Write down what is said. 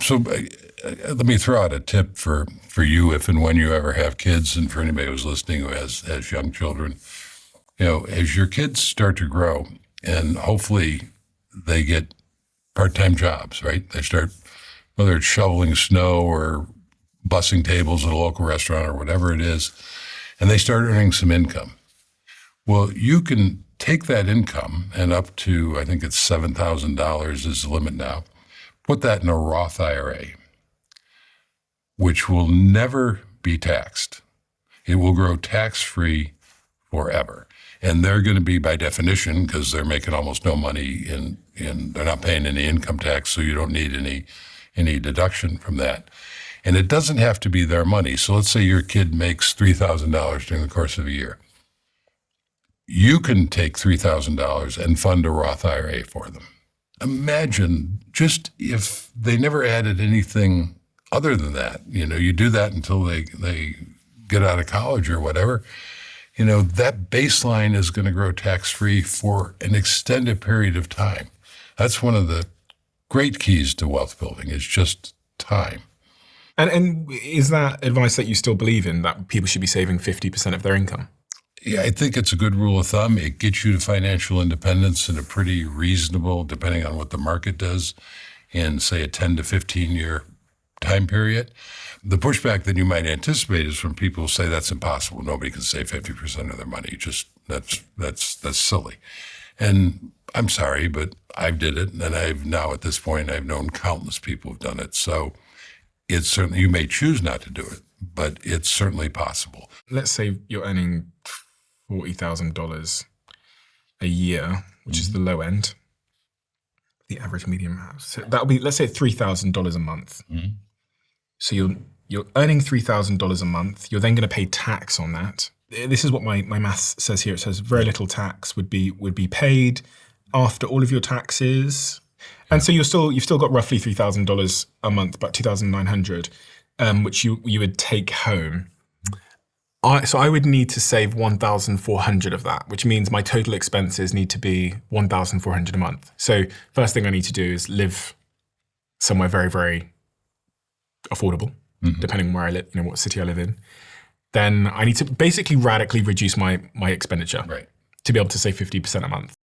Let me throw out a tip for you if and when you ever have kids, and for anybody who's listening who has young children. As your kids start to grow, and hopefully they get part-time jobs, right? They start, whether it's shoveling snow or bussing tables at a local restaurant or whatever it is, and they start earning some income. Well, you can take that income and up to, I think it's $7,000 is the limit now, put that in a Roth IRA, which will never be taxed. It will grow tax-free forever. And they're going to be, by definition, because they're making almost no money they're not paying any income tax, so you don't need any deduction from that. And it doesn't have to be their money. So let's say your kid makes $3,000 during the course of a year. You can take $3,000 and fund a Roth IRA for them. Imagine just if they never added anything other than that. You do that until they get out of college or whatever. That baseline is going to grow tax-free for an extended period of time. That's one of the great keys to wealth building, is just time. And is that advice that you still believe in, that people should be saving 50% of their income? Yeah, I think it's a good rule of thumb. It gets you to financial independence in a pretty reasonable, depending on what the market does, in, say, a 10 to 15-year time period. The pushback that you might anticipate is from people who say that's impossible. Nobody can save 50% of their money. Just that's silly. And I'm sorry, but I've did it, and I've now at this point I've known countless people who've done it. So it's certainly, you may choose not to do it, but it's certainly possible. Let's say you're earning $40,000 a year, which is the low end, the average median house. So that would be, let's say, $3,000 a month. Mm-hmm. So you're earning $3,000 a month. You're then going to pay tax on that. This is what my maths says here. It says very little tax would be paid after all of your taxes. And so you've still got roughly $3,000 a month, about $2,900, which you would take home. So I would need to save $1,400 of that, which means my total expenses need to be $1,400 a month. So first thing I need to do is live somewhere very, very affordable, depending on where I live, what city I live in. Then I need to basically radically reduce my expenditure, right, to be able to save 50% a month.